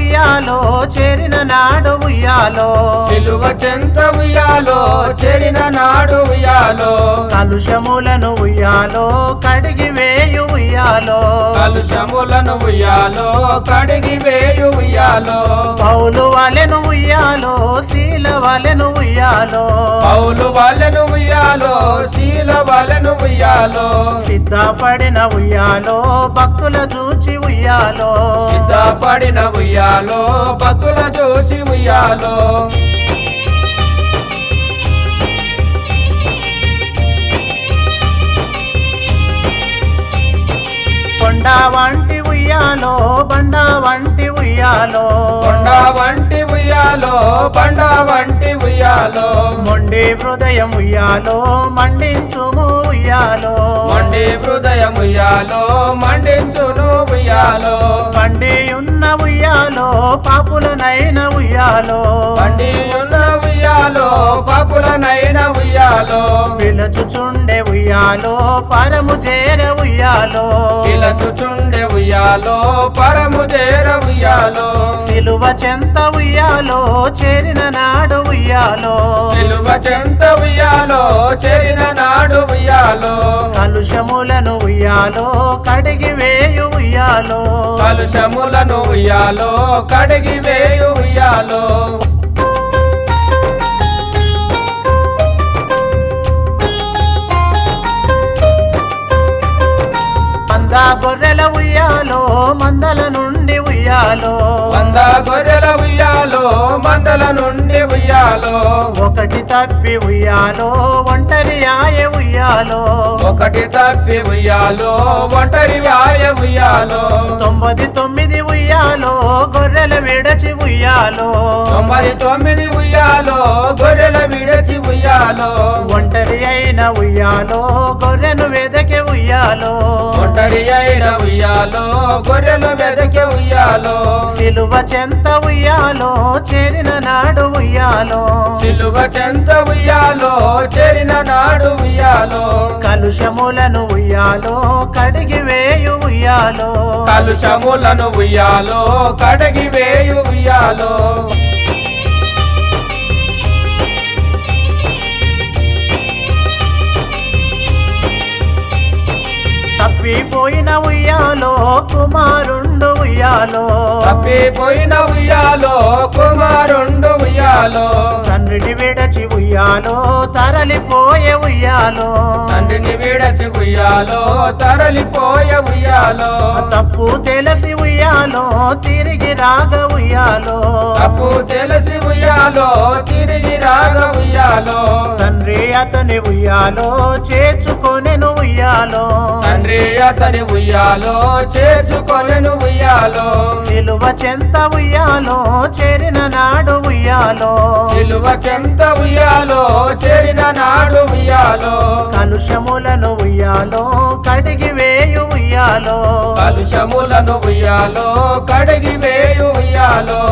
ఉయ్యాలో చేరిన నాడు ఉయ్యాలో సిలువ చెంత ఉయ్యాలో చేరిన నాడు ఉయ్యాలో కలుషములను ఉయ్యాలో కడిగి వేయు ఉయ్యాలో కలుషములను ఉయ్యాలో కడిగి వేయు ఉయ్యాలో పౌలు వలెను ఉయ్యాలో శీల వలెను ఉయ్యాలో పౌలు వలెను ఉయ్యాలో శీల వలెను ఉయ్యాలో సిద్ధపడిన ఉయ్యాలో భక్తుల చూచి ఉయ్యాలో సిద్ధపడిన ఉయ్యాలో భక్తుల చూసి ఉయ్యాలో కొండ వంటి ఉయ్యాలో బండ వంటి ఉయ్యాలో కొండ వంటి ఉయ్యాలో బండ వంటి ఉయ్యాలో మొండి హృదయం ఉయ్యాలో మండించుము ఉయ్యాలో మండి హృదయం ఉయ్యాలో మండించును ఉయ్యాలో పండి ఉన్న ఉయ్యాలో పాపులనైన ఉయ్యాలో పండి ఉన్న ఉయ్యాలో పాపులనైన ఉయ్యాలో పిలచుచుండే ఉయ్యాలో పరము చేర ఉయ్యాలో పిలచుచుండే ఉయ్యాలో పరము చేర ఉయ్యాలో సిలువ చెంత ఉయ్యాలో చేరిన నాడు ఉయ్యాలో సిలువ చెంత ఉయ్యాలో చేరిన నాడు ఉయ్యాలో కలుషములను ఉయ్యాలో కడిగి వేయు ఉయ్యాలో కలుషములను ఉయ్యాలో కడిగి వేయు ఉయ్యాలో మంద గొర్రెల ఉయ్యాలో మందల నుండి ఉయ్యాలో వంద గొర్రెల ఉయ్యాలో మందల నుండి ఉయ్యాలో ఒకటి తప్పి ఉయ్యాలో ఒంటరి ఆయ ఉయ్యాలో ఒకటి తప్పి ఉయ్యాలో ఒంటరి ఆయ ఉయ్యాలో 99 ఉయ్యాలో గొర్రెల విడచి ఉయ్యాలో 99 ఉయ్యాలో గొర్రెల విడచి ఉయ్యాలో ఒంటరి అయిన ఉయ్యాలో గొర్రెను వెదకి ఉయ్యాలో ఒంటరి అయిన ఉయ్యాలో గొర్రెలు వెదకి ఉయ్యాలో సిలువ చెంత ఉయ్యాలో చేరిన నాడు ఉయ్యాలో సిలువ చెంత ఉయ్యాలో చేరిన నాడు ఉయ్యాలో కలుషములను ఉయ్యాలో కడిగి వేయు ఉయ్యాలో కలుషములను ఉయ్యాలో కడిగి వేయు ఉయ్యాలో తప్పిపోయిన ఉయ్యాలో కుమారుండు ఉయ్యాలో తప్పిపోయిన ఉయ్యాలో కుమారుండు ఉయ్యాలో తండ్రిని విడచి ఉయ్యాలో తరలిపోయే ఉయ్యాలో తండ్రిని విడచి ఉయ్యాలో తరలిపోయే ఉయ్యాలో తప్పు తెలిసి ఉయ్యాలో తిరిగి రాగ ఉయ్యాలో తప్పు తెలిసి ఉయ్యాలో తిరిగి రాగ ఉయ్యాలో తండ్రి అతని ఉయ్యాలో చేర్చుకొనెను ఉయ్యాలో తండ్రి అతని ఉయ్యాలో చేర్చుకొనెను ఉయ్యాలో సిలువ చెంత ఉయ్యాలో చేరిన నాడు ఉయ్యాలో సిలువ చెంత ఉయ్యాలో చేరిన నాడు ఉయ్యాలో కలుషములను ఉయ్యాలో కడిగి వేయు ఉయ్యాలో కలుషములను ఉయ్యాలో కడిగి వేయు ఉయ్యాలో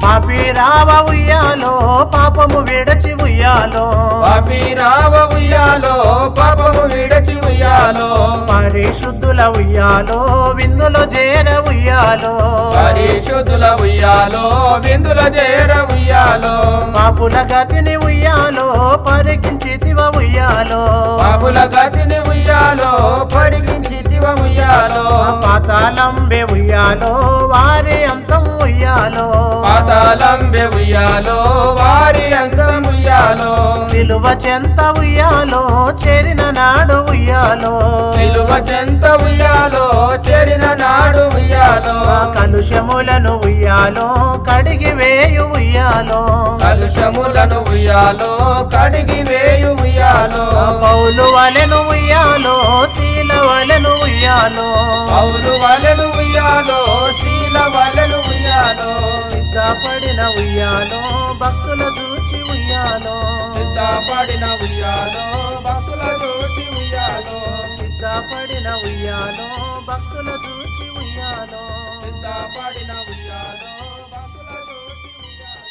పాపిరావ ఉయ్యాలో పాపము విడచి ఉయ్యాలో పాపిరావ ఉయ్యాలో పాపము విడచి ఉయ్యాలో పరిశుద్ధుల ఉయ్యాలో విందులో చేర ఉయ్యాలో పరిశుద్ధుల ఉయ్యాలో విందుల చేర ఉయ్యాలో పాపుల గతిని ఉయ్యాలో పరికించితివ ఉయ్యాలో పాపుల గతిని ఉయ్యాలో పరికించితివ ఉయ్యాలో పాతాళంబె ఉయ్యాలో వారి అంతం ఉయ్యాలో పాతాళంబె ఉయ్యాలో వారి అంతం ఉయ్యాలో సిలువ చెంత ఉయ్యాలో చేరిన నాడు ఉయ్యాలో సిలువ చెంత ఉయ్యాలో చేరిన నాడు ఉయ్యాలో కలుషములను ఉయ్యాలో కడిగి వేయు ఉయ్యాలో కలుషములను ఉయ్యాలో కడిగి వేయు ఉయ్యాలో పౌలు వలెను ఉయ్యాలో శీల వలెను ఉయ్యాలో పౌలు వలెను ఉయ్యాలో శీల వలెను ఉయ్యాలో సిద్ధపడిన ఉయ్యాలో భక్తుల చూచి ఉయ్యాలో సిద్ధపడిన ఉయ్యాలో భక్తుల చూసి ఉయ్యాలో సిద్ధపడిన ఉయ్యాలో భక్తుల చూచి ఉయ్యాలో సిద్ధపడిన ఉయ్యాలో భక్తుల చూసి ఉయ్యాలో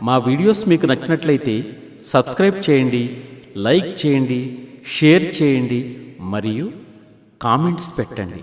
మా వీడియోస్ మీకు నచ్చినట్లయితే సబ్స్క్రైబ్ చేయండి, లైక్ చేయండి, షేర్ చేయండి మరియు కామెంట్స్ పెట్టండి.